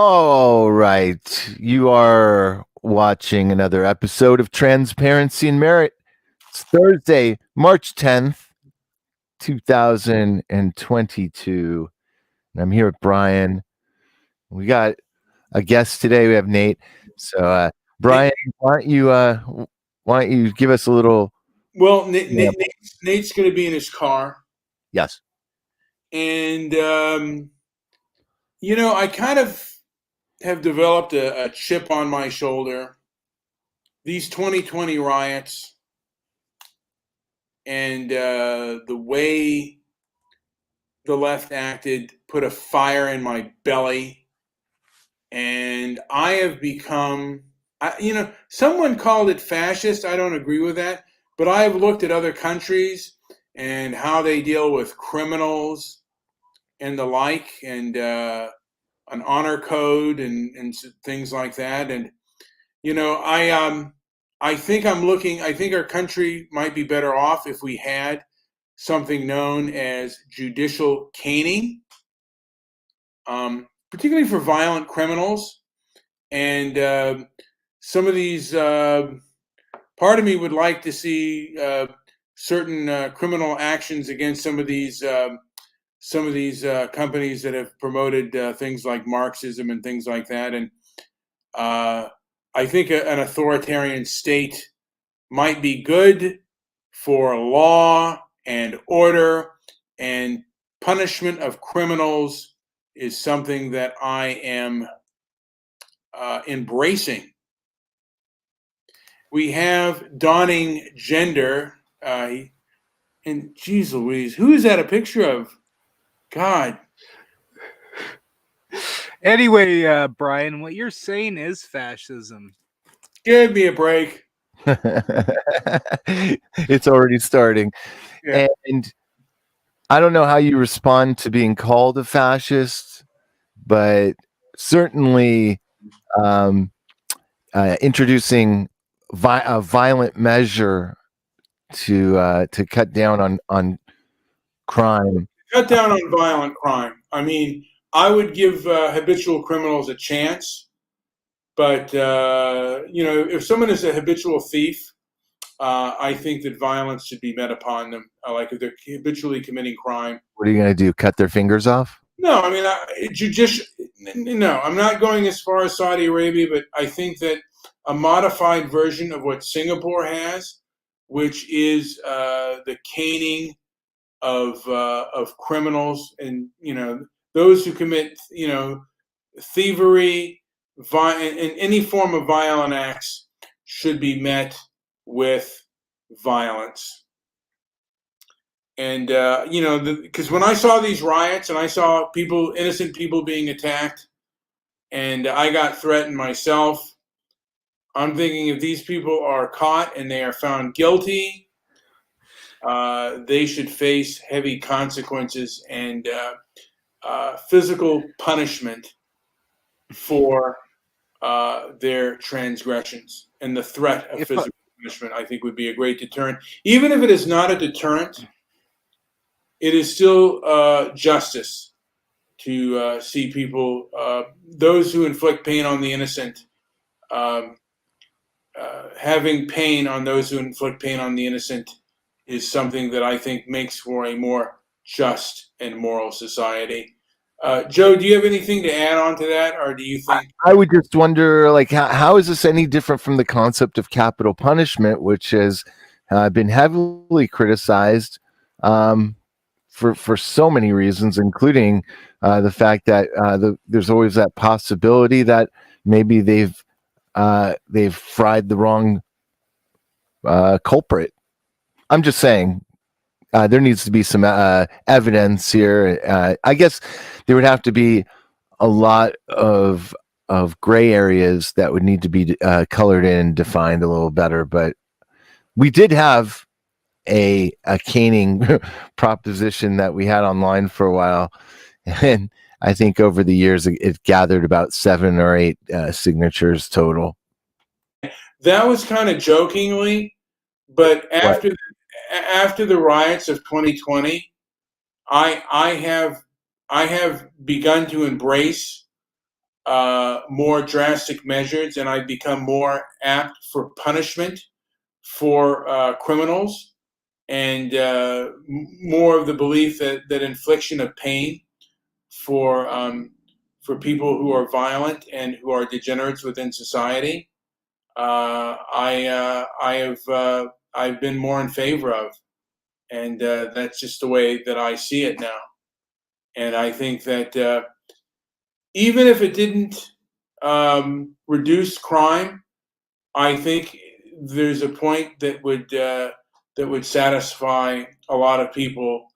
All right. You are watching another episode of Transparency and Merit. It's Thursday, March 10th, 2022. And I'm here with Brian. We got a guest today. We have Nate. So, Brian, why don't you give us a little. Well, Yeah. Nate's going to be in his car, Yes. and I kind of have developed a chip on my shoulder. These 2020 riots and the way the left acted put a fire in my belly, and I have become, someone called it fascist. I don't agree with that, but I have looked at other countries and how they deal with criminals and the like, and an honor code and things like that. And I think I think our country might be better off if we had something known as judicial caning, particularly for violent criminals. And some of these, part of me would like to see certain criminal actions against some of these companies that have promoted things like Marxism and things like that. And I think an authoritarian state might be good for law and order, and punishment of criminals is something that I am embracing. We have dawning gender, and geez Louise, who is that a picture of? God. Anyway, Brian, what you're saying is fascism. Give me a break. It's already starting. Yeah. And I don't know how you respond to being called a fascist, but certainly introducing a violent measure to cut down on crime. Cut down on violent crime. I mean, I would give habitual criminals a chance, but if someone is a habitual thief, I think that violence should be met upon them. Like if they're habitually committing crime. What are you going to do? Cut their fingers off? No, I mean, No, I'm not going as far as Saudi Arabia, but I think that a modified version of what Singapore has, which is the caning of criminals, and those who commit thievery, and any form of violent acts should be met with violence. And because when I saw these riots and I saw innocent people being attacked, and I got threatened myself, I'm thinking if these people are caught and they are found guilty, they should face heavy consequences and physical punishment for their transgressions. And the threat of physical punishment, I think, would be a great deterrent. Even if it is not a deterrent, it is still justice to see people, those who inflict pain on the innocent, having pain on those who inflict pain on the innocent is something that I think makes for a more just and moral society. Joe, do you have anything to add on to that, or do you think? I would just wonder, like, how is this any different from the concept of capital punishment, which has been heavily criticized for so many reasons, including the fact that there's always that possibility that maybe they've fried the wrong culprit. I'm just saying there needs to be some evidence here. I guess there would have to be a lot of gray areas that would need to be colored in and defined a little better. But we did have a caning proposition that we had online for a while, and I think over the years it gathered about 7 or 8 signatures total. That was kind of jokingly, but after the riots of 2020, I have begun to embrace more drastic measures, and I'd become more apt for punishment for criminals, and more of the belief that infliction of pain for people who are violent and who are degenerates within society. I've been more in favor of, and that's just the way that I see it now. And I think that even if it didn't reduce crime, I think there's a point that would satisfy a lot of people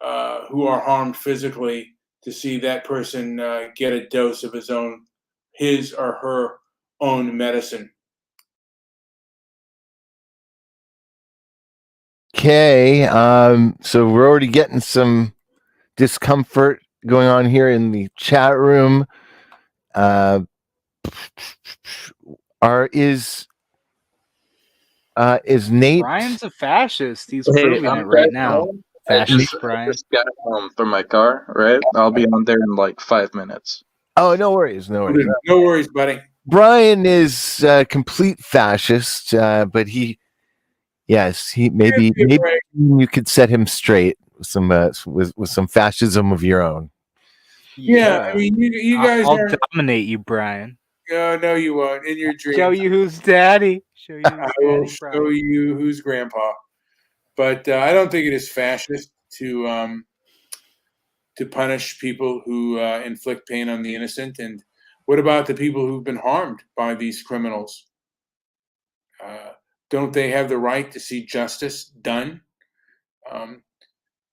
who are harmed physically to see that person get a dose of his or her own medicine. Okay, so we're already getting some discomfort going on here in the chat room. Is Nate? Brian's a fascist. He's Hey, proving I'm it right back now. home. Fascist I Brian. just got home from my car, right? I'll be on there in like 5 minutes. Oh, no worries, no worries. No worries, buddy. Brian is a complete fascist, but he maybe you could set him straight with some with some fascism of your own. Yeah, I mean, you guys I'll are. dominate you, Brian. No, you won't. In your dreams, Show you who's daddy. Show you I who's will daddy, show Brian. you who's grandpa. But I don't think it is fascist to punish people who inflict pain on the innocent. And what about the people who've been harmed by these criminals? Don't they have the right to see justice done?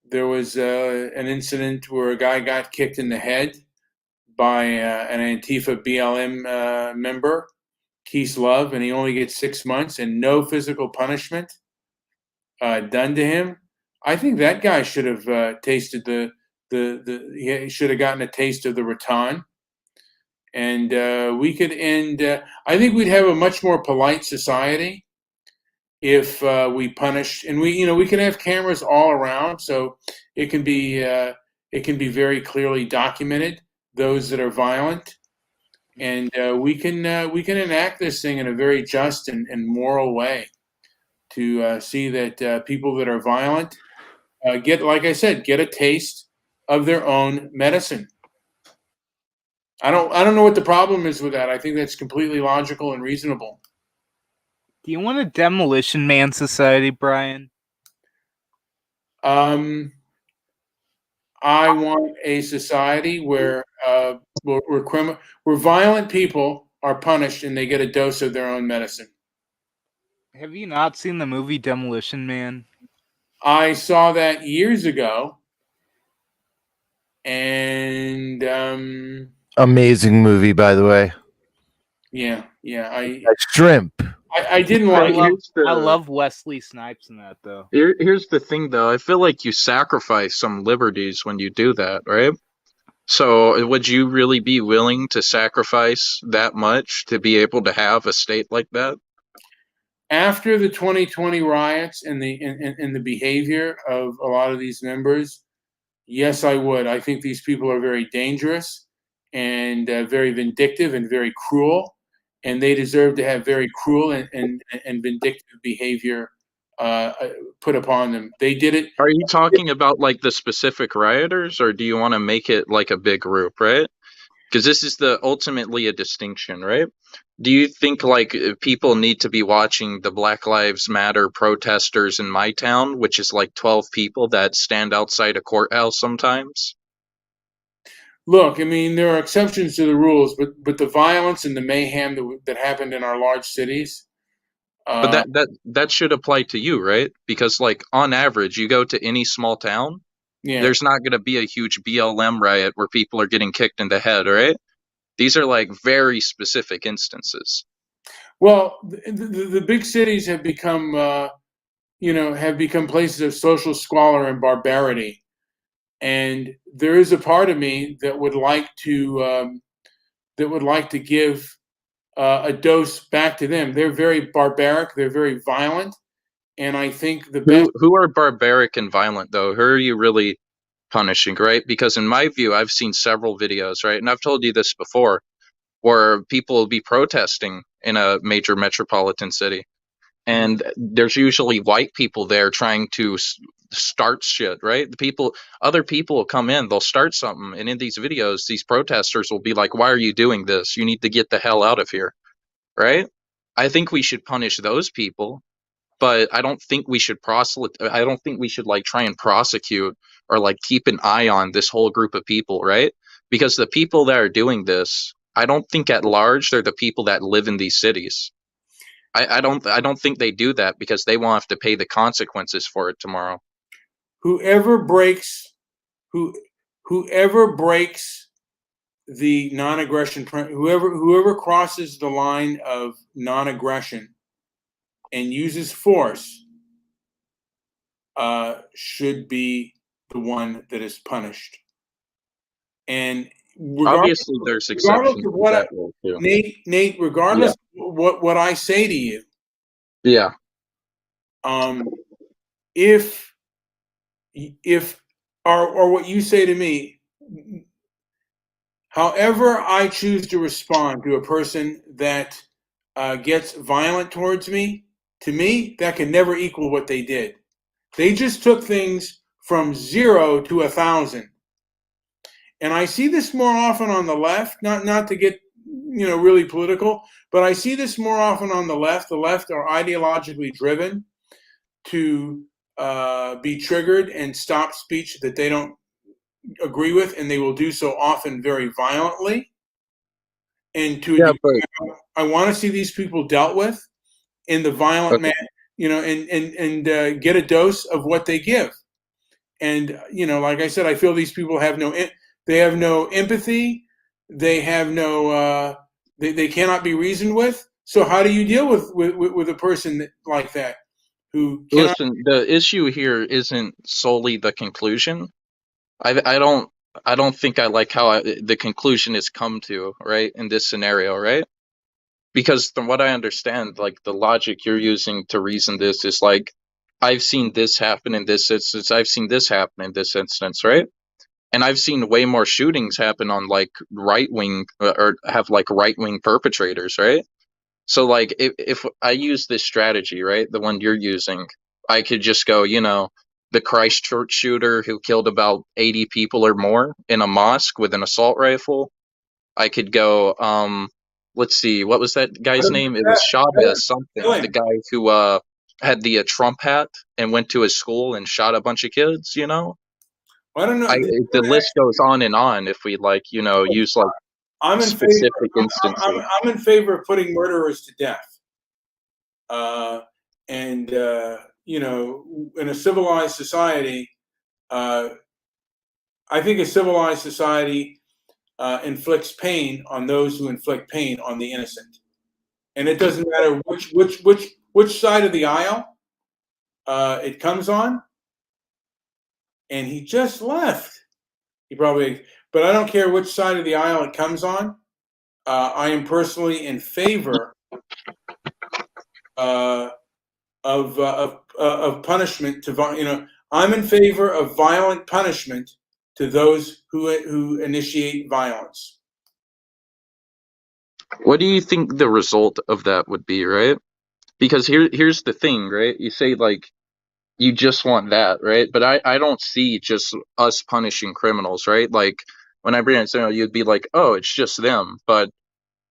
There was an incident where a guy got kicked in the head by an Antifa BLM member, Keith Love, and he only gets 6 months and no physical punishment done to him. I think that guy should have tasted he should have gotten a taste of the rattan. And we could end. I think we'd have a much more polite society if we punished, and we can have cameras all around, so it can be very clearly documented those that are violent, and we can enact this thing in a very just and moral way to see that people that are violent get, like I said, get a taste of their own medicine. I don't know what the problem is with that. I think that's completely logical and reasonable. Do you want a demolition man society, Brian? I want a society where violent people are punished and they get a dose of their own medicine. Have you not seen the movie Demolition Man? I saw that years ago, and amazing movie, by the way. Yeah. Shrimp. I didn't like it. I love Wesley Snipes in that, though. Here's the thing, though. I feel like you sacrifice some liberties when you do that, right? So would you really be willing to sacrifice that much to be able to have a state like that? After the 2020 riots and the behavior of a lot of these members, yes, I would. I think these people are very dangerous and very vindictive and very cruel, and they deserve to have very cruel and vindictive behavior put upon them. They did it. Are you talking about like the specific rioters, or do you want to make it like a big group, right? Because this is ultimately a distinction, right? Do you think like people need to be watching the Black Lives Matter protesters in my town, which is like 12 people that stand outside a courthouse sometimes? Look, I mean, there are exceptions to the rules, but the violence and the mayhem that happened in our large cities. But that should apply to you, right? Because like on average, you go to any small town, there's not going to be a huge BLM riot where people are getting kicked in the head, right? These are like very specific instances. Well, the big cities have become, places of social squalor and barbarity, and there is a part of me that would like to give a dose back to them. They're very barbaric. They're very violent, and I think who are barbaric and violent though? Who are you really punishing, right? Because in my view, I've seen several videos, right, and I've told you this before. where people will be protesting in a major metropolitan city, and there's usually white people there trying to start shit, right? Other people will come in, they'll start something, and in these videos, these protesters will be like, "Why are you doing this? You need to get the hell out of here," right? I think we should punish those people, but I don't think we should I don't think we should like try and prosecute or like keep an eye on this whole group of people, right? Because the people that are doing this, I don't think at large they're the people that live in these cities. I don't think they do that because they won't have to pay the consequences for it tomorrow. Whoever breaks whoever breaks the non-aggression, whoever crosses the line of non-aggression and uses force should be the one that is punished. And Obviously, there's exceptions to that rule too. Nate, regardless of what I say to you, Yeah. If or what you say to me, however I choose to respond to a person that gets violent towards me, to me, that can never equal what they did. They just took things from 0 to 1,000. And I see this more often on the left, not to get really political, but I see this more often on the left. The left are ideologically driven to be triggered and stop speech that they don't agree with, and they will do so often very violently. And I want to see these people dealt with in the violent manner, and get a dose of what they give. And like I said, I feel these people have no empathy. They have no. They cannot be reasoned with. So how do you deal with a person like that who cannot? Listen, the issue here isn't solely the conclusion. I don't think I like how the conclusion is come to, right, in this scenario, right? Because from what I understand, like the logic you're using to reason this is like, I've seen this happen in this instance, I've seen this happen in this instance, right? And I've seen way more shootings happen on like right wing or have like right wing perpetrators, right? So like if I use this strategy, right, the one you're using, I could just go, the Christchurch shooter who killed about 80 people or more in a mosque with an assault rifle. I could go, let's see, what was that guy's name? It was Chavez something, the guy who had the Trump hat and went to his school and shot a bunch of kids, I don't know. The list goes on and on if we like, use like specific instances. I'm in favor of putting murderers to death. In a civilized society, I think a civilized society inflicts pain on those who inflict pain on the innocent, and it doesn't matter which side of the aisle it comes on. And he just left. But I don't care which side of the aisle it comes on. I am personally in favor of punishment to I'm in favor of violent punishment to those who initiate violence. What do you think the result of that would be, right? Because here's the thing, right? You say like you just want that, right? But I don't see just us punishing criminals, right? Like when I bring it up, you'd be like, oh, it's just them. But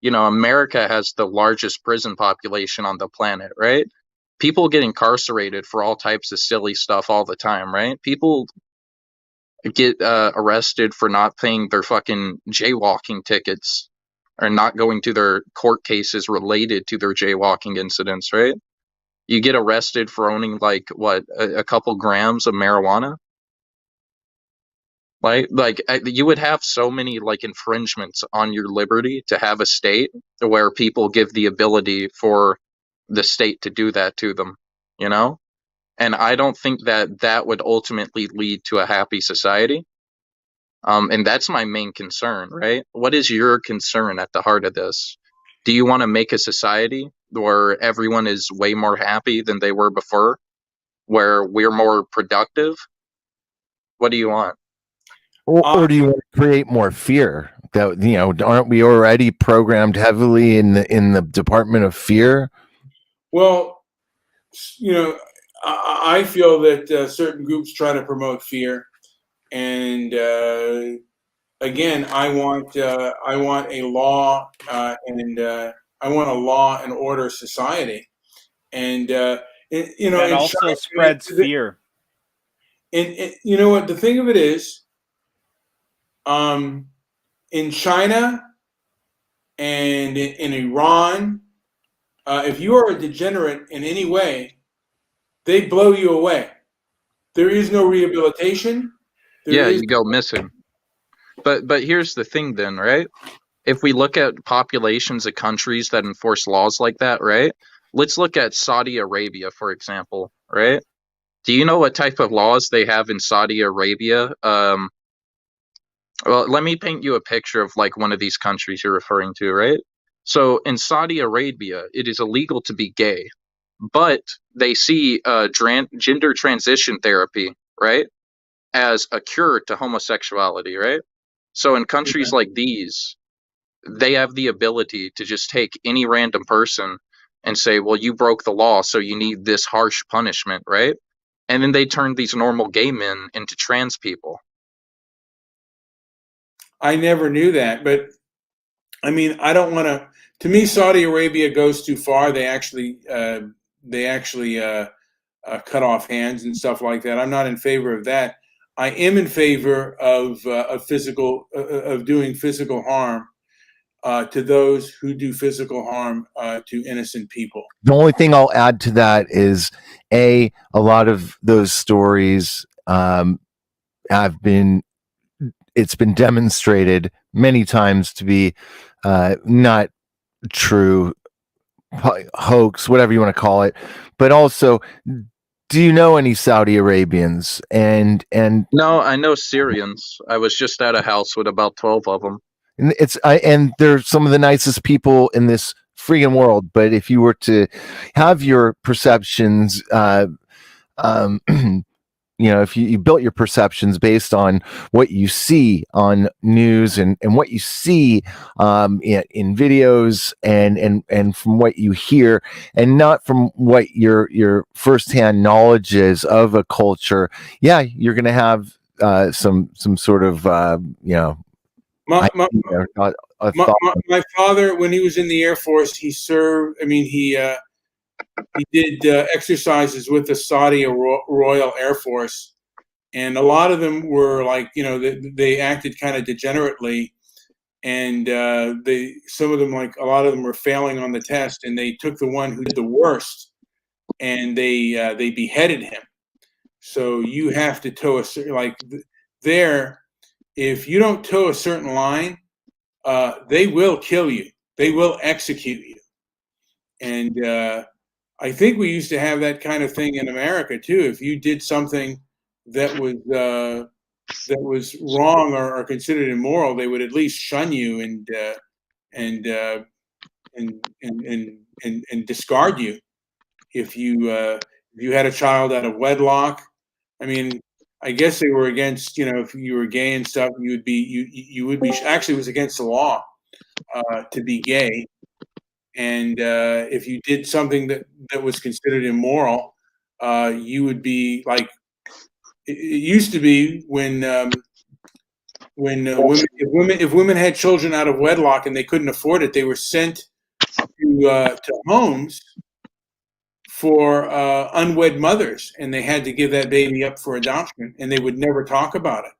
America has the largest prison population on the planet, right? People get incarcerated for all types of silly stuff all the time, right? People get arrested for not paying their fucking jaywalking tickets or not going to their court cases related to their jaywalking incidents, right? You get arrested for owning like a couple grams of marijuana. Like you would have so many like infringements on your liberty to have a state where people give the ability for the state to do that to them, And I don't think that would ultimately lead to a happy society. And that's my main concern, right? What is your concern at the heart of this? Do you want to make a society where everyone is way more happy than they were before, where we're more productive? What do you want? Or do you want to create more fear? that, aren't we already programmed heavily in the Department of Fear? Well, I feel that certain groups try to promote fear, and again, I want a law, and I want a law and order society, and That in also China, spreads fear. and you know what the thing of it is, in China and in Iran, if you are a degenerate in any way, they blow you away. There is no rehabilitation. There Yeah, is you go missing. But here's the thing then, right? If we look at populations of countries that enforce laws like that, right? Let's look at Saudi Arabia, for example, right? Do you know what type of laws they have in Saudi Arabia? Well, let me paint you a picture of like one of these countries you're referring to, right? So in Saudi Arabia, it is illegal to be gay, but they see gender transition therapy, right, as a cure to homosexuality, right? So in countries like these, they have the ability to just take any random person and say, well, you broke the law, so you need this harsh punishment, right? And then they turn these normal gay men into trans people. I never knew that, but I mean, I don't want to. To me, Saudi Arabia goes too far. They actually cut off hands and stuff like that. I'm not in favor of that. I am in favor of doing physical harm to those who do physical harm to innocent people. The only thing I'll add to that is a lot of those stories have been it's been demonstrated many times to be not true, hoax, whatever you want to call it. But also, do you know any Saudi Arabians? And No, I know Syrians. I was just at a house with about 12 of them. and they're some of the nicest people in this freaking world. But if you were to have your perceptions, um, if you built your perceptions based on what you see on news and what you see in videos and from what you hear, and not from what your firsthand knowledge is of a culture, you're going to have some sort of My, my, idea, a my, thought. my father, when he was in the Air Force, he served. I mean, he did exercises with the Saudi Royal Air Force, and a lot of them were like, they acted kind of degenerately, and some of them, like a lot of them, were failing on the test, and they took the one who did the worst, and they beheaded him. So you have to toe a there. If you don't toe a certain line, they will kill you. They will execute you. And I think we used to have that kind of thing in America too. If you did something that was wrong or considered immoral, they would at least shun you and discard you. If you had a child out of wedlock, I mean, I guess they were against, if you were gay and stuff, you would be actually, it was against the law to be gay. And if you did something that was considered immoral, you would be like, it used to be when if women had children out of wedlock and they couldn't afford it, they were sent to homes for unwed mothers, and they had to give that baby up for adoption, and they would never talk about it.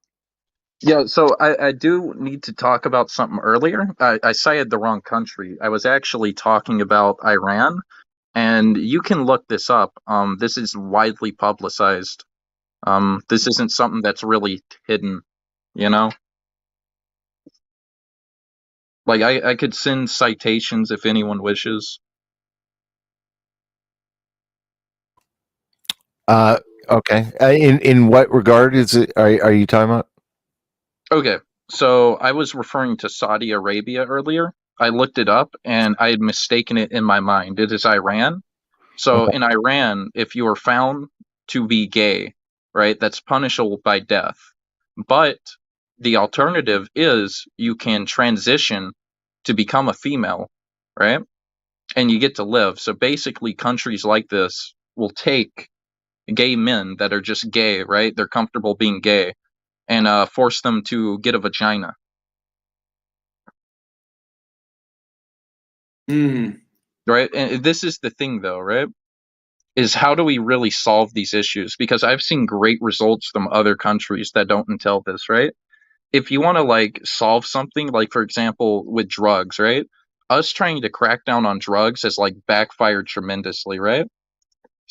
Yeah, so I do need to talk about something earlier. I cited the wrong country. I was actually talking about Iran, and you can look this up. This is widely publicized. This isn't something that's really hidden, you know? Like, I could send citations if anyone wishes. Okay. In what regard is it? Are you talking about? Okay, so I was referring to Saudi Arabia earlier. I looked it up and I had mistaken it in my mind. It is Iran. So Okay. in Iran, if you are found to be gay, right, that's punishable by death. But the alternative is you can transition to become a female, right? And you get to live. So basically, countries like this will take gay men that are just gay, right? They're comfortable being gay, and force them to get a vagina. Right? And this is the thing, though, right? Is how do we really solve these issues? Because I've seen great results from other countries that don't entail this, right? If you want to like solve something, like for example with drugs, right? Us trying to crack down on drugs has like backfired tremendously, right?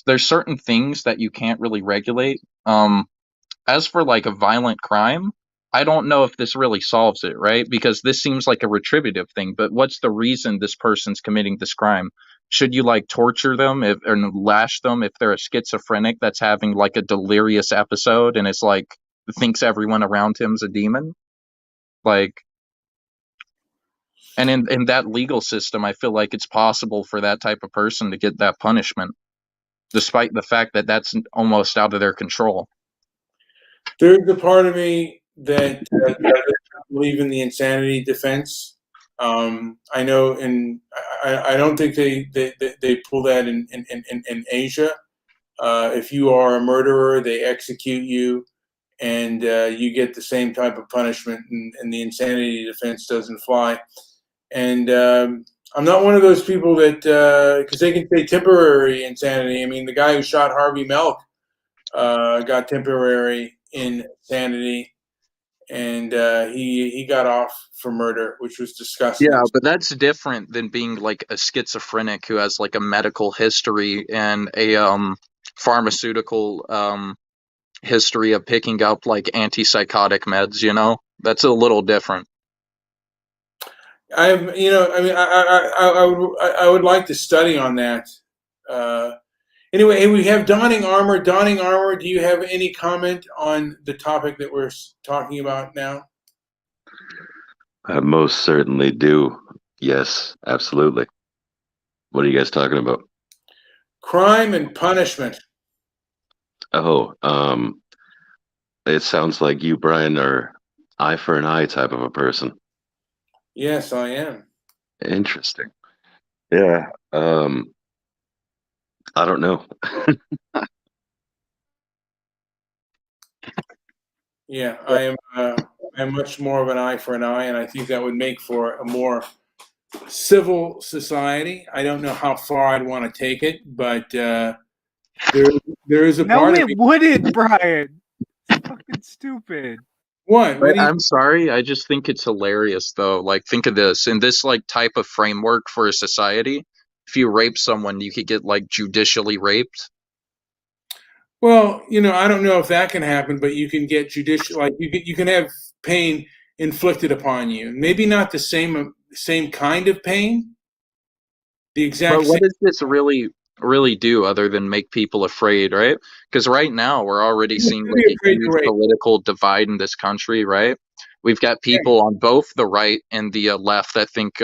There's certain things that you can't really regulate. As for like a violent crime, I don't know if this really solves it, right? Because this seems like a retributive thing, but what's the reason this person's committing this crime? Should you like torture them if or lash them if they're a schizophrenic that's having like a delirious episode and it's like thinks everyone around him's a demon? Like, and in that legal system, I feel like it's possible for that type of person to get that punishment, despite the fact that that's almost out of their control. There's a part of me that doesn't believe in the insanity defense. I know, and I don't think they pull that in Asia. If you are a murderer, they execute you, and you get the same type of punishment, and the insanity defense doesn't fly. And I'm not one of those people that, because they can say temporary insanity. I mean, the guy who shot Harvey Milk got temporary insanity, and he got off for murder, which was disgusting. Yeah, but that's different than being like a schizophrenic who has like a medical history and a pharmaceutical history of picking up like antipsychotic meds, you know? That's a little different. I mean, I would like to study on that. Anyway, we have donning armor. Donning armor. Do you have any comment on the topic that we're talking about now? I most certainly do. Yes, absolutely. What are you guys talking about? Crime and punishment. Oh, it sounds like you, Brian, are eye for an eye type of a person. Yes, I am. Interesting. Yeah. I don't know. Yeah, I am. I'm much more of an eye for an eye, and I think that would make for a more civil society. I don't know how far I'd want to take it, but there is a No, part of it me. wouldn't, Brian. It's fucking stupid. What? What do you? I'm sorry, I just think it's hilarious though. Like think of this, in this like type of framework for a society, if you rape someone, you could get like judicially raped. Well, I don't know if that can happen, but you can get judicial. Like you can have pain inflicted upon you. Maybe not the same kind of pain. The exact But same. what does this really do other than make people afraid, right? Because right now we're already You seeing should like be a afraid to huge rape. political divide in this country, right? We've got people on both the right and the left that think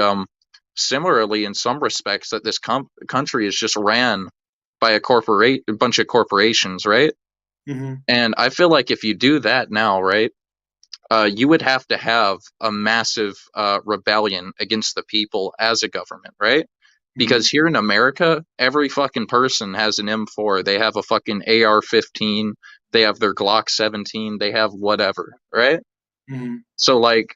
similarly in some respects that this country is just ran by a bunch of corporations, right? Mm-hmm. And I feel like if you do that now, right, you would have to have a massive rebellion against the people as a government, right? Because here in America, every fucking person has an M4. They have a fucking AR-15. They have their Glock 17. They have whatever, right? Mm-hmm. So like,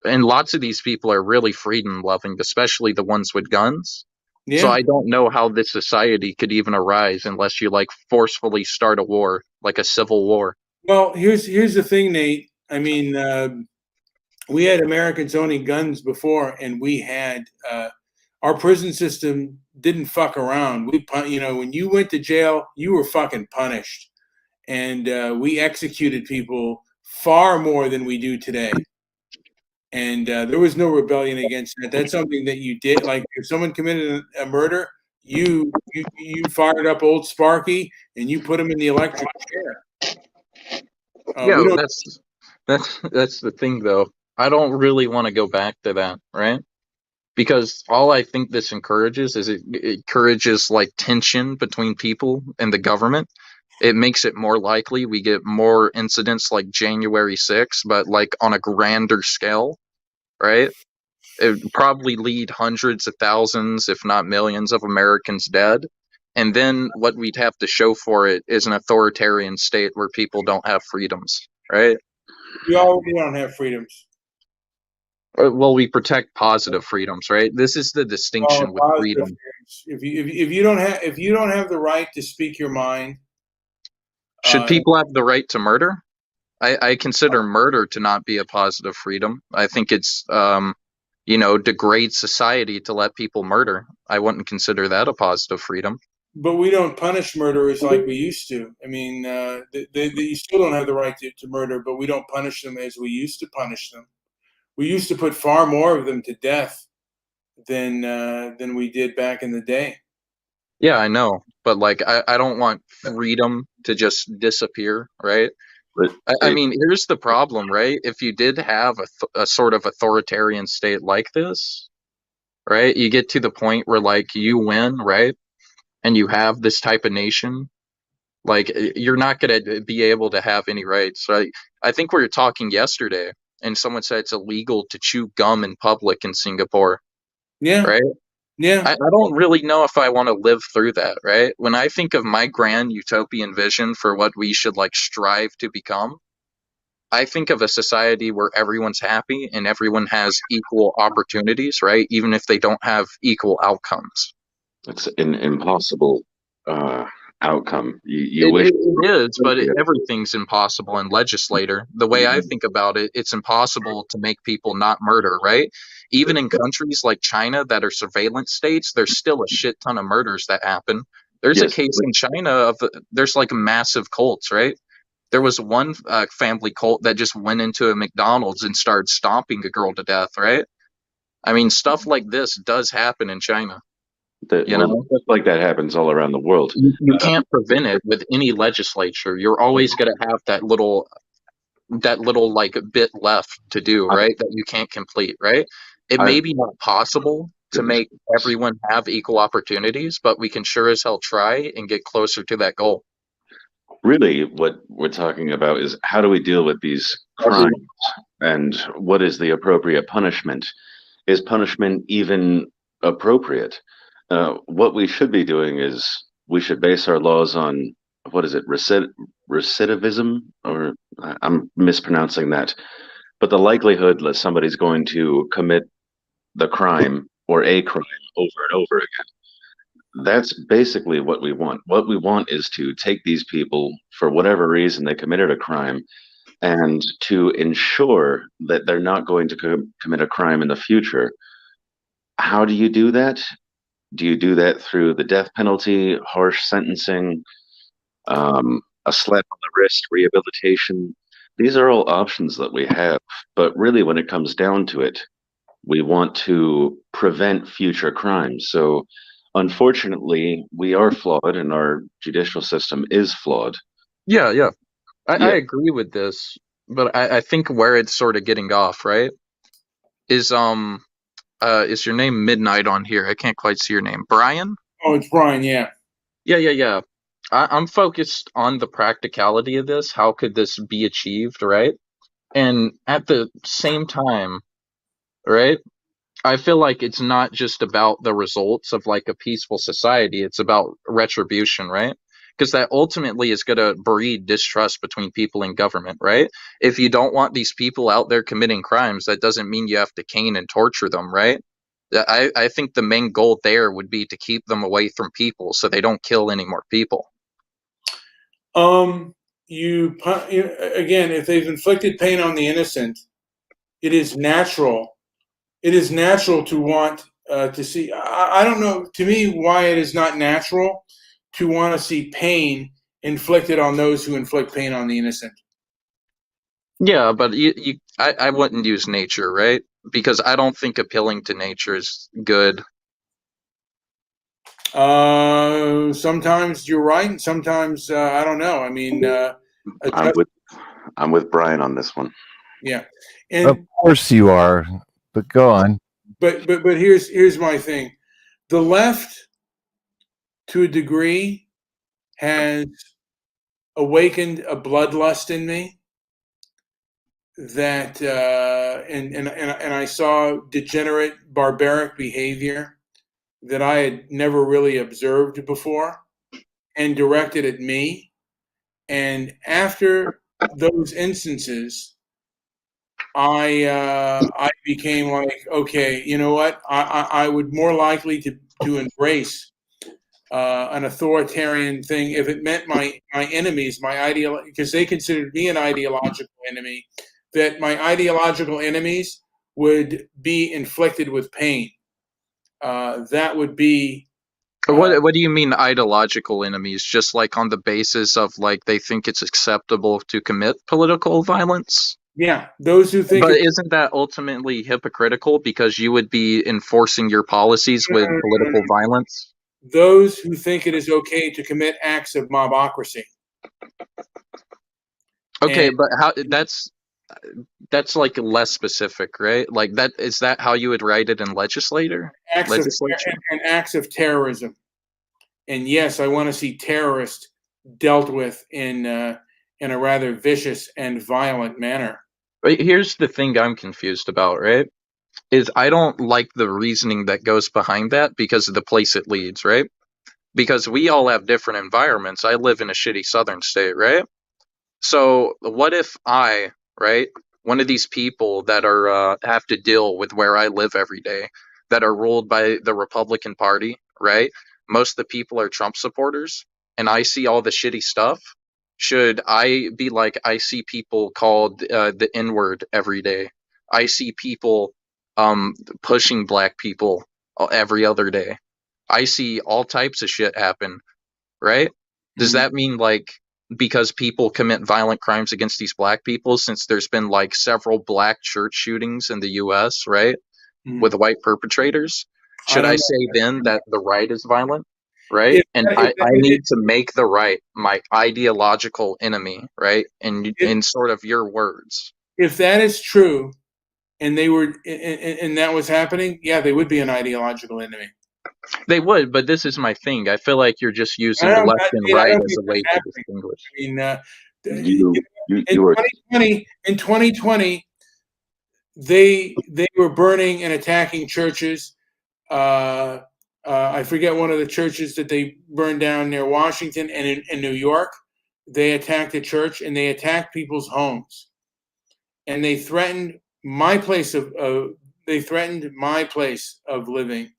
and lots of these people are really freedom loving, especially the ones with guns. So Yeah. I don't know how this society could even arise unless you like forcefully start a war, like a civil war. Well, here's the thing, Nate. I mean, we had Americans owning guns before, and we had our prison system didn't fuck around. When you went to jail, you were fucking punished, and we executed people far more than we do today. And there was no rebellion against that. That's something that you did. Like if someone committed a murder, you fired up old Sparky and you put him in the electric chair. Yeah, We don't. that's the thing though. I don't really want to go back to that, right? Because all I think this encourages is it encourages like tension between people and the government. It makes it more likely we get more incidents like January 6th, but like on a grander scale, right? It would probably lead hundreds of thousands, if not millions, of Americans dead. And then what we'd have to show for it is an authoritarian state where people don't have freedoms, right? We already don't have freedoms. Well, we protect positive freedoms, right? This is the distinction with Positive freedom. freedoms. If you don't have the right to speak your mind, Should people have the right to murder? I consider murder to not be a positive freedom. I think it's degrades society to let people murder. I wouldn't consider that a positive freedom. but we don't punish murderers like we used to. I mean, you still don't have the right to murder, but we don't punish them as we used to punish them. We used to put far more of them to death than we did back in the day. Yeah, I know, but like I don't want freedom to just disappear, right? But I mean, here's the problem, right? If you did have a sort of authoritarian state like this, right, you get to the point where like you win, right, and you have this type of nation, like you're not going to be able to have any rights, right? I think we were talking yesterday, and someone said it's illegal to chew gum in public in Singapore, Yeah, right? yeah. I don't really know if I want to live through that, right? When I think of my grand utopian vision for what we should like strive to become, I think of a society where everyone's happy and everyone has equal opportunities, right? Even if they don't have equal outcomes. it's an impossible uh, outcome. You It, wish. it, it is, but everything's impossible in legislator. The way I think about it, it's impossible to make people not murder, right? Even in countries like China that are surveillance states, there's still a shit ton of murders that happen. There's a Yes, case in China of there's like massive cults, right? There was one family cult that just went into a McDonald's and started stomping a girl to death, right? I mean, stuff like this does happen in China, you well, know? stuff like that happens all around the world. You can't prevent it with any legislature. You're always going to have that little like bit left to do, I, right? That you can't complete, right? It I may be not possible to make everyone have equal opportunities, but we can sure as hell try and get closer to that goal. really what we're talking about is how do we deal with these crimes and what is the appropriate punishment? Is punishment even appropriate? What we should be doing is we should base our laws on what is it, recidivism, or I'm mispronouncing that, but the likelihood that somebody's going to commit the crime or a crime over and over again. That's basically what we want. What we want is to take these people, for whatever reason they committed a crime, and to ensure that they're not going to commit a crime in the future. How do you do that? Do you do that through the death penalty, harsh sentencing, a slap on the wrist, rehabilitation? These are all options that we have. But really, when it comes down to it, we want to prevent future crimes. So, unfortunately, we are flawed and our judicial system is flawed. Yeah, yeah. I Yeah, agree with this, but I think where it's sort of getting off, right? Is your name Midnight on here? I can't quite see your name. Brian? Oh, it's Brian. Yeah. Yeah. I'm focused on the practicality of this. How could this be achieved, right? And at the same time, right? I feel like it's not just about the results of like a peaceful society. It's about retribution, right? Because that ultimately is going to breed distrust between people and government, right? If you don't want these people out there committing crimes, that doesn't mean you have to cane and torture them, right? I think the main goal there would be to keep them away from people so they don't kill any more people. Again, if they've inflicted pain on the innocent, it is natural. It is natural to want to see. I don't know. To me, why it is not natural to want to see pain inflicted on those who inflict pain on the innocent. Yeah, but I wouldn't use nature, right? Because I don't think appealing to nature is good. Sometimes you're right, and sometimes I don't know. I mean, I'm with Brian on this one. yeah, Of and course you are, but go on. but here's my thing. The left, to a degree, has awakened a bloodlust in me that and I saw degenerate, barbaric behavior that I had never really observed before and directed at me. And after those instances, I became like, okay, you know what? I would more likely to embrace an authoritarian thing if it meant my enemies, because they considered me an ideological enemy, that my ideological enemies would be inflicted with pain. That would be What do you mean ideological enemies? Just like on the basis of like they think it's acceptable to commit political violence? yeah, those who think But it, isn't that ultimately hypocritical because you would be enforcing your policies with political violence? those who think it is okay to commit acts of mobocracy. Okay, And but how that's like less specific, right? Like that is that how you would write it in acts of legislature? and acts of terrorism. And yes, I want to see terrorists dealt with in a rather vicious and violent manner. Right, here's the thing I'm confused about, right? Is I don't like the reasoning that goes behind that because of the place it leads, right? Because we all have different environments. I live in a shitty southern state, right? So what if right, one of these people that are have to deal with where I live every day, that are ruled by the Republican Party, right? Most of the people are Trump supporters, and I see all the shitty stuff. Should I be like I see people called the N word every day? I see people pushing black people every other day. I see all types of shit happen, right? Does Mhm. that mean like because people commit violent crimes against these black people, since there's been like several black church shootings in the US, right? Mhm. With white perpetrators, I should don't I know. say then that the right is violent? Right? If, And I need to make the right my ideological enemy, right? In sort of your words. if that is true, and they were, and that was happening, yeah, they would be an ideological enemy. They would, but this is my thing. I feel like you're just I using don't, left and I right don't as think a that's way to happening. distinguish. I mean, You in were 2020, they were burning and attacking churches. Uh, I forget one of the churches that they burned down near Washington and in New York. They attacked a church and they attacked people's homes, and they threatened my place of living,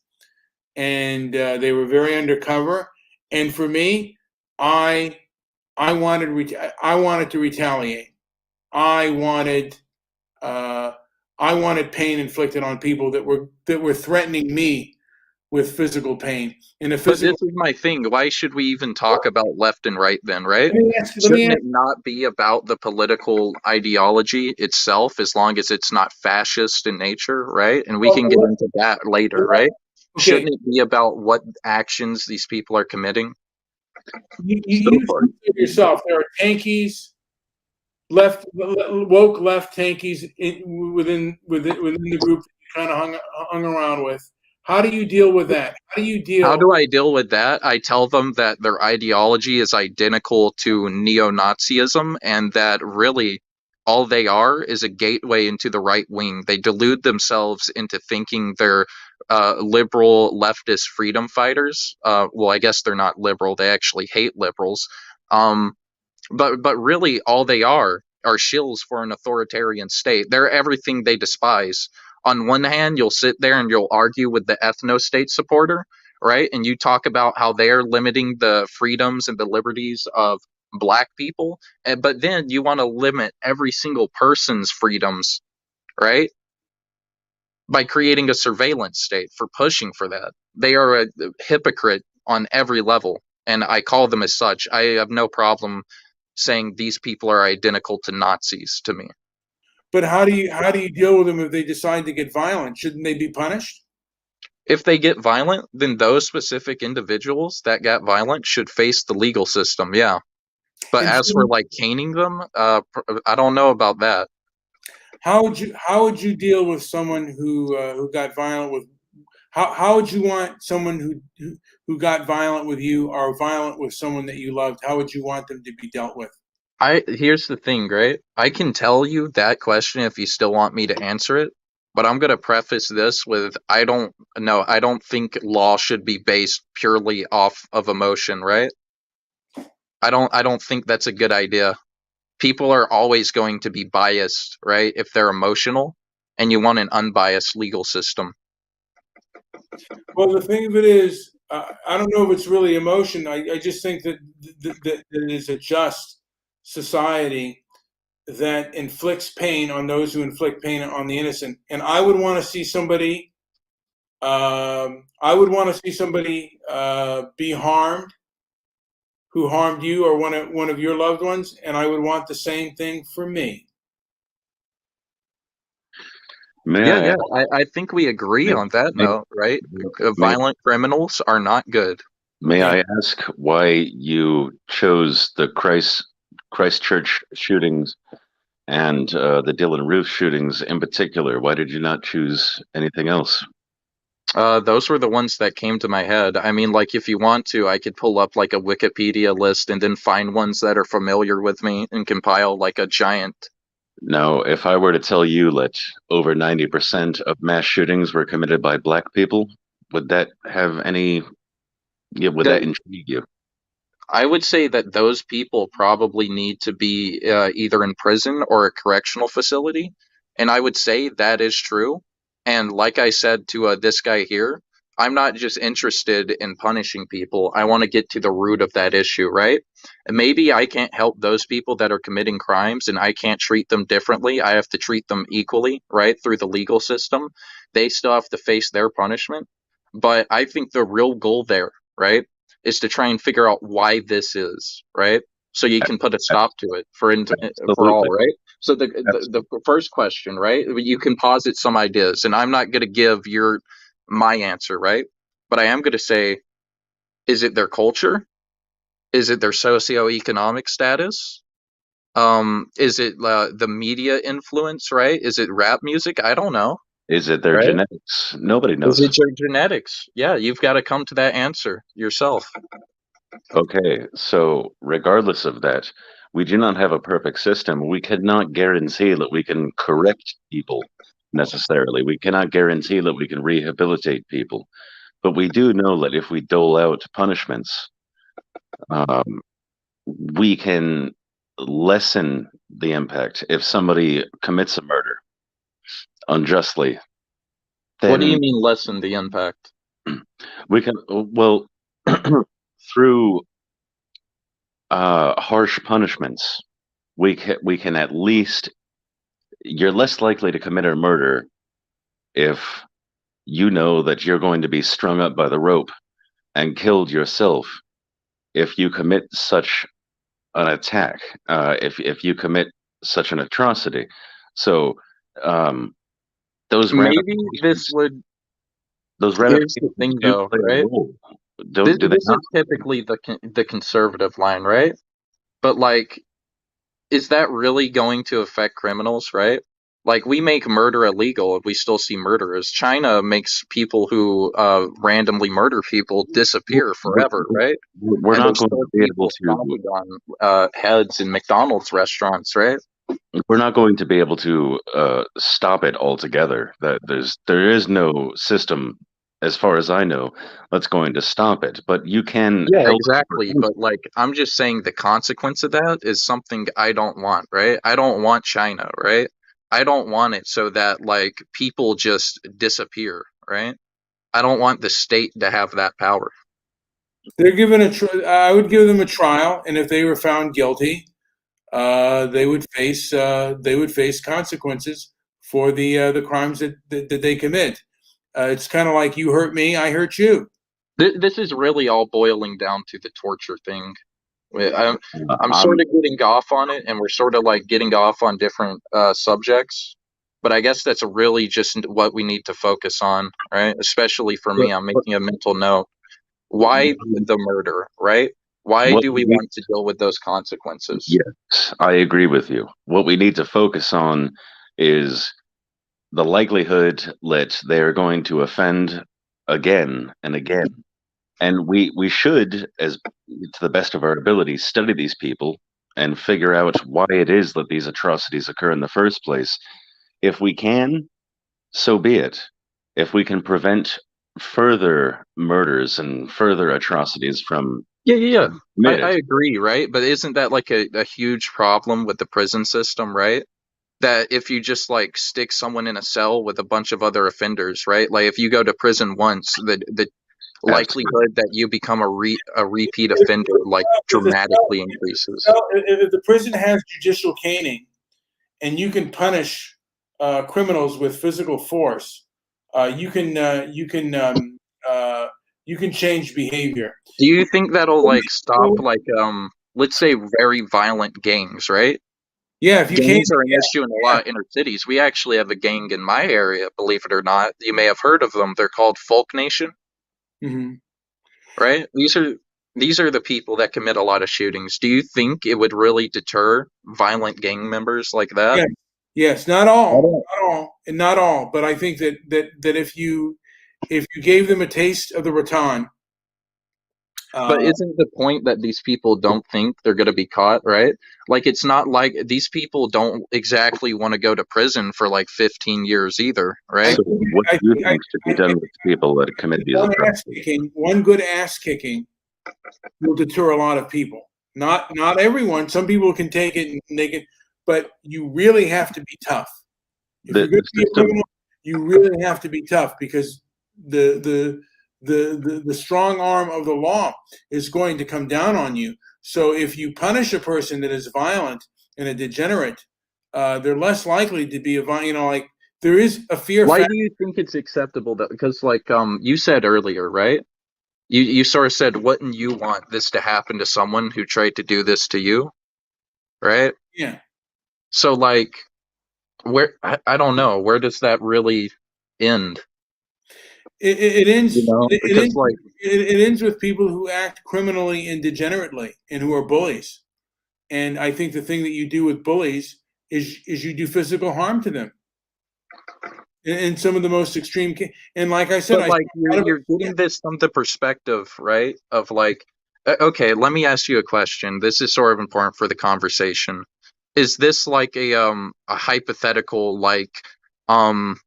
and they were very undercover. And for me, I I wanted to retaliate. I wanted uh, I wanted pain inflicted on people that were threatening me with physical pain. In a But this physical, is my thing. Why should we even talk about left and right then, right? let me Shouldn't ask, it not be about the political ideology itself as long as it's not fascist in nature, right? And we can get into that later, right? okay, Shouldn't it be about what actions these people are committing? you said yourself there are tankies left woke left tankies within the group that you kind of hung around with. How do you deal with that? How do you How deal? do I deal with that? I tell them that their ideology is identical to neo-Nazism and that really all they are is a gateway into the right wing. They delude themselves into thinking they're liberal leftist freedom fighters. Well, I guess they're not liberal. They actually hate liberals. Um, but really all they are shills for an authoritarian state. They're everything they despise. On one hand, you'll sit there and you'll argue with the ethno state supporter, right? And you talk about how they're limiting the freedoms and the liberties of black people, but then you want to limit every single person's freedoms, right? By creating a surveillance state for pushing for that. They are a hypocrite on every level, and I call them as such. I have no problem saying these people are identical to Nazis to me. But how do you deal with them if they decide to get violent? Shouldn't they be punished? If they get violent, then those specific individuals that got violent should face the legal system, yeah. But And as for like caning them, I don't know about that. how would you deal with someone who got violent with? How would you want someone who got violent with you or violent with someone that you loved? How would you want them to be dealt with? Here's the thing, right? I can tell you that question if you still want me to answer it, but I'm gonna preface this with I don't know, I don't think law should be based purely off of emotion, right? I don't think that's a good idea. People are always going to be biased, right? If they're emotional, and you want an unbiased legal system. Well, the thing of it is, I don't know if it's really emotion. I just think that it is a just society that inflicts pain on those who inflict pain on the innocent. And I would want to see somebody. I would want to see somebody be harmed who harmed you or one of your loved ones, and I would want the same thing for me. May Yeah, I yeah, I think we agree may, on that may, note, right? may, Violent criminals are not good. may Yeah. I ask why you chose the Christchurch shootings and the Dylan Roof shootings in particular? Why did you not choose anything else? Those were the ones that came to my head. I mean, like, if you want to, I could pull up like a Wikipedia list and then find ones that are familiar with me and compile like a giant. Now, if I were to tell you that over 90% of mass shootings were committed by black people, would that have any, yeah, would that The, intrigue you? I would say that those people probably need to be either in prison or a correctional facility. And I would say that is true. And like I said to this guy here, I'm not just interested in punishing people. I want to get to the root of that issue, right? And maybe I can't help those people that are committing crimes and I can't treat them differently. I have to treat them equally, right? Through the legal system. They still have to face their punishment. But I think the real goal there, right, is to try and figure out why this is, right? So you can put a stop to it for all, Absolutely. right? So Absolutely. the first question, right? You can posit some ideas, and I'm not going to give my answer, right? But I am going to say, is it their culture? Is it their socioeconomic status? Is it the media influence, right? Is it rap music? I don't know, Is it their right? genetics? Nobody Is knows. it your genetics? Yeah, you've got to come to that answer yourself. Okay, so regardless of that, we do not have a perfect system. We cannot guarantee that we can correct people necessarily. We cannot guarantee that we can rehabilitate people. But we do know that if we dole out punishments, um, we can lessen the impact. If somebody commits a murder unjustly, What do you then mean lessen the impact? we can, well, through harsh punishments, we can at least, you're less likely to commit a murder if you know that you're going to be strung up by the rope and killed yourself if you commit such an attack, if you commit such an atrocity. So um, those Maybe this ramifications, would. those Here's the ramifications thing, do though, play a right? role. Do they This not? is typically the conservative line, right? But like, is that really going to affect criminals, right? Like, we make murder illegal, and we still see murderers. China makes people who randomly murder people disappear We're, forever, right? we're And not there's going to still be able people to. stomping on heads in McDonald's restaurants, right? We're not going to be able to stop it altogether. That there is no system, as far as I know, that's going to stop it. But you can Yeah, help to exactly. prevent But like, I'm just saying the consequence of that is something I don't want, right? I don't want China, right? I don't want it so that like people just disappear, right? I don't want the state to have that power. They're given I would give them a trial, and if they were found guilty, they would face consequences for the crimes that they commit. It's kind of like you hurt me, I hurt you. This is really all boiling down to the torture thing. I'm um, sort of getting off on it, and we're sort of like getting off on different subjects. But I guess that's really just what we need to focus on, right? Especially for but, me, I'm but making a mental note. Why the murder, right? Why what do we we need, want to deal with those consequences? yes, I agree with you. What we need to focus on is the likelihood that they are going to offend again and again. And we should, as to the best of our ability, study these people and figure out why it is that these atrocities occur in the first place. If we can, so be it. If we can prevent further murders and further atrocities from Yeah. I committed, agree, right? But isn't that like a huge problem with the prison system, right? That if you just like stick someone in a cell with a bunch of other offenders, right? Like if you go to prison once, the absolutely. likelihood that you become a repeat offender like If the dramatically increases. if the prison has judicial caning, and you can punish criminals with physical force, you can change behavior. Do you think that'll like stop like let's say very violent gangs, right? Yeah, if you can. Gangs are an issue in a lot of inner cities. We actually have a gang in my area, believe it or not. You may have heard of them. They're called Folk Nation, Mhm. right? These are the people that commit a lot of shootings. Do you think it would really deter violent gang members like that? Yes, yes, not I all, don't. and not all, but I think that if you gave them a taste of the rattan, But uh, isn't the point that these people don't think they're going to be caught, right? Like, it's not like these people don't exactly want to go to prison for like 15 years either, I right? So, think what I do you think think should be done with people that commit these atrocities? one good ass kicking will deter a lot of people. Not everyone. Some people can take it and they can, but you really have to be tough. If you're going The to be a system, criminal, you really have to be tough because the strong arm of the law is going to come down on you. So if you punish a person that is violent and a degenerate, they're less likely to be a violent. Like there is a fear Why factor. do you think it's acceptable that? Because, like, you said earlier, right? You sort of said, wouldn't you want this to happen to someone who tried to do this to you, right? Yeah, So, like, I don't know, where does that really end? it You ends. know, because like, It ends with people who act criminally and degenerately and who are bullies. And I think the thing that you do with bullies is you do physical harm to them in some of the most extreme. And like I said, but I like saw a lot of you're getting this from the perspective, right? Of like, okay, let me ask you a question. This is sort of important for the conversation. Is this like a hypothetical like um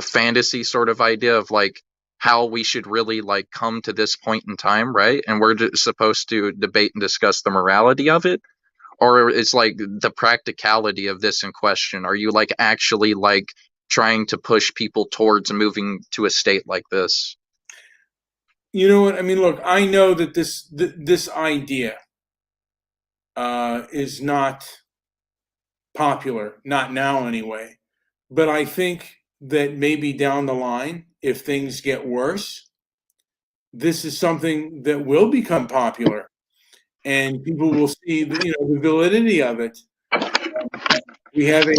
fantasy sort of idea of like how we should really like come to this point in time, right? And we're just supposed to debate and discuss the morality of it, or it's like the practicality of this in question? Are you like actually like trying to push people towards moving to a state like this? You know what I mean? Look, I know that this idea is not popular, not now anyway. But I think that maybe down the line, if things get worse, this is something that will become popular, and people will see the validity of it. We have a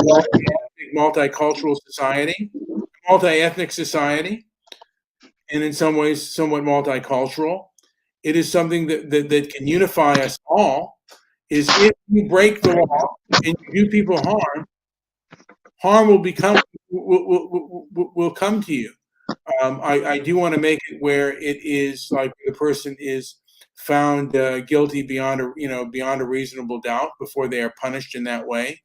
multicultural society, multi-ethnic society, and in some ways somewhat multicultural. It is something that can unify us all. Is if you break the law and you do people harm, harm will come to you. I do want to make it where it is like the person is found guilty beyond a reasonable doubt before they are punished in that way.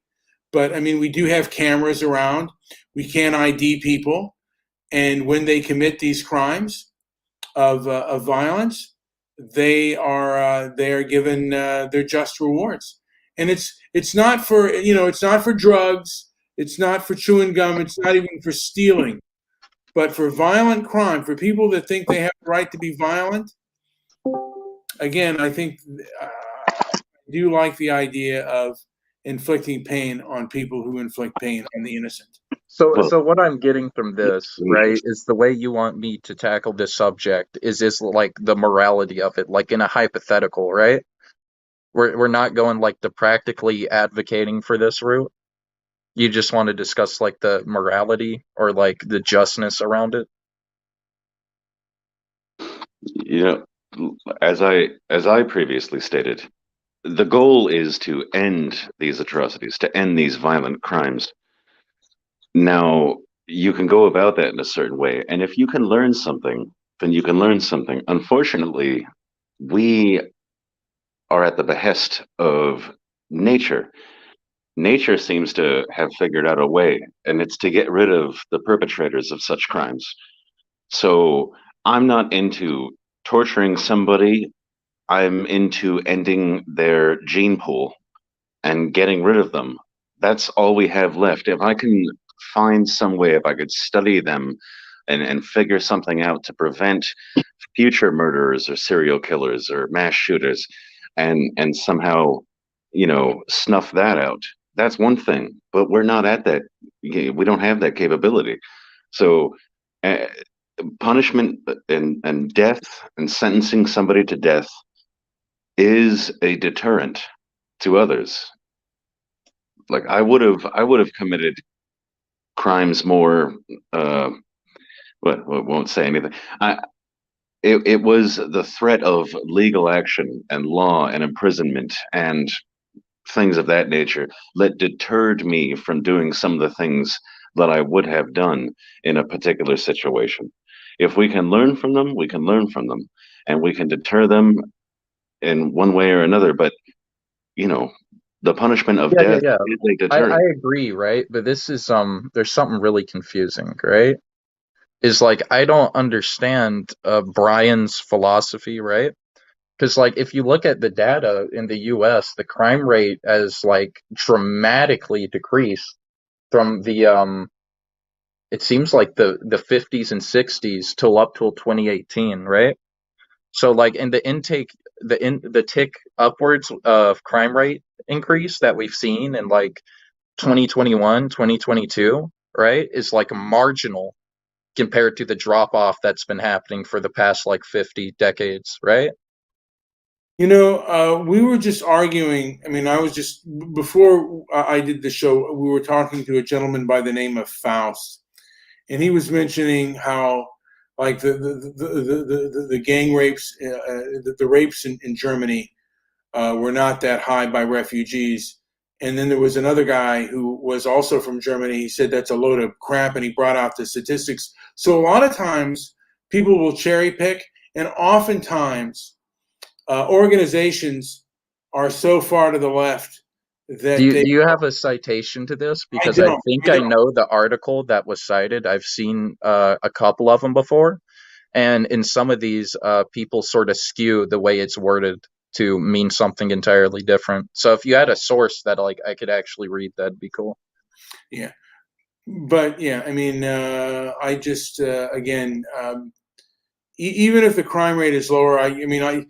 But I mean, we do have cameras around. We can ID people, and when they commit these crimes of violence, they are given their just rewards. And it's not for it's not for drugs. It's not for chewing gum. It's not even for stealing. But for violent crime, for people that think they have the right to be violent, again, I think I do like the idea of inflicting pain on people who inflict pain on the innocent. So, well, so what I'm getting from this, right, is the way you want me to tackle this subject is like the morality of it, like in a hypothetical, right? We're not going like the practically advocating for this route. You just want to discuss like the morality or like the justness around it. you know, as I previously stated, the goal is to end these atrocities, to end these violent crimes. Now, you can go about that in a certain way. And if you can learn something, then you can learn something. Unfortunately, we are at the behest of nature. Nature seems to have figured out a way, and it's to get rid of the perpetrators of such crimes. So I'm not into torturing somebody. I'm into ending their gene pool and getting rid of them. That's all we have left. If I can find some way, if I could study them and figure something out to prevent future murderers or serial killers or mass shooters and somehow, snuff that out, that's one thing. But we're not at that. We don't have that capability. So uh, punishment and death and sentencing somebody to death is a deterrent to others. Like I would have committed crimes more. But won't say anything. It was the threat of legal action and law and imprisonment and things of that nature that deterred me from doing some of the things that I would have done in a particular situation. If we can learn from them, we can learn from them, and we can deter them in one way or another. But you know, the punishment of Yeah, yeah, death yeah. is a I deterrent. agree, right? But this is there's something really confusing, right? Is like I don't understand Brian's philosophy, right? Because like if you look at the data in the US, the crime rate has like dramatically decreased from the it seems like the 50s and 60s till up till 2018, right? So like in the intake the tick upwards of crime rate increase that we've seen in like 2021, 2022, right, is like marginal compared to the drop off that's been happening for the past like 50 decades, right? We were just arguing. I mean, I was just before I did the show. We were talking to a gentleman by the name of Faust, and he was mentioning how, like the gang rapes, the rapes in Germany were not that high by refugees. And then there was another guy who was also from Germany. He said that's a load of crap, and he brought out the statistics. So a lot of times people will cherry pick, and oftentimes organizations are so far to the left Do that you they. do you have a citation to this? I Because I don't. think I I don't. know the article that was cited. I've seen a couple of them before, and in some of these, people sort of skew the way it's worded to mean something entirely different. So if you had a source that like I could actually read, that'd be cool. Yeah, but yeah, I mean, I just again, even if the crime rate is lower, I mean,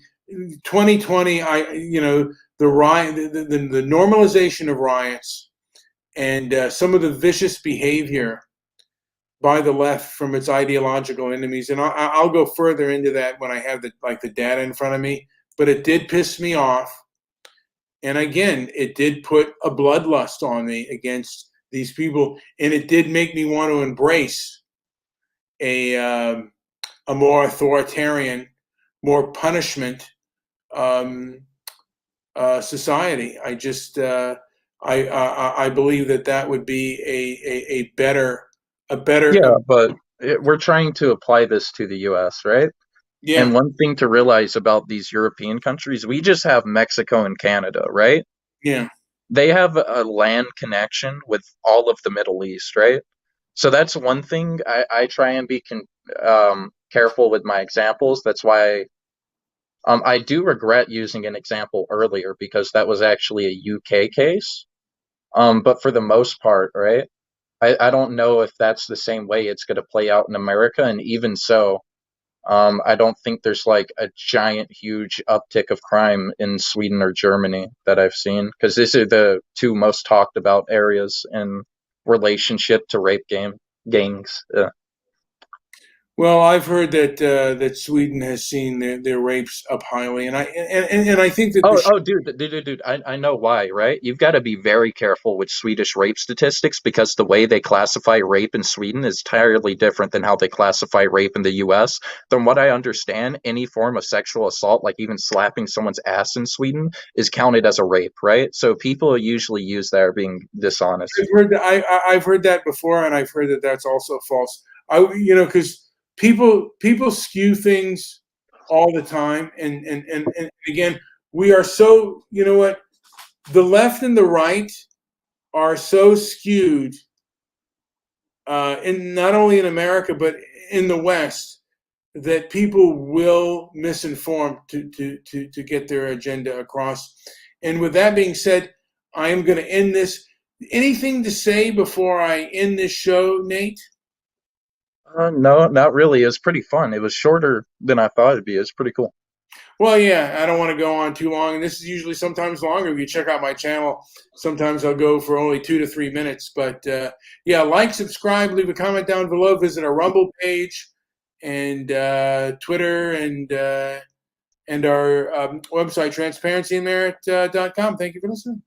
2020, the riot, the normalization of riots, and some of the vicious behavior by the left from its ideological enemies, and I'll go further into that when I have the data in front of me. But it did piss me off, and again, it did put a bloodlust on me against these people, and it did make me want to embrace a um, a more authoritarian, more punishment um, society. I believe that would be a better Yeah, but we're trying to apply this to the US, right? yeah, And one thing to realize about these European countries, we just have Mexico and Canada, right? yeah. They have a land connection with all of the Middle East, right? So that's one thing. I try and be careful with my examples. That's why I do regret using an example earlier because that was actually a UK case. But for the most part, right? I don't know if that's the same way it's going to play out in America. And even so, I don't think there's like a giant, huge uptick of crime in Sweden or Germany that I've seen because these are the two most talked about areas in relationship to rape gangs. Well, I've heard that that Sweden has seen their rapes up highly, and I think that Oh, dude, I know why, right? You've got to be very careful with Swedish rape statistics because the way they classify rape in Sweden is entirely different than how they classify rape in the US. From what I understand, any form of sexual assault, like even slapping someone's ass in Sweden, is counted as a rape, right? So people usually use that as being dishonest. I've heard that I've heard that before, and I've heard that that's also false. Because people skew things all the time, and again, we are so, you know what, the left and the right are so skewed, in not only in America but in the West, that people will misinform to get their agenda across. And with that being said, I am going to end this. Anything to say before I end this show, Nate? No, not really. It was pretty fun. It was shorter than I thought it'd be. It's pretty cool. Well, yeah, I don't want to go on too long. And this is usually sometimes longer. If you check out my channel, sometimes I'll go for only 2 to 3 minutes. But yeah, like, subscribe, leave a comment down below, visit our Rumble page and Twitter and our website, transparencyinmerit.com. Thank you for listening.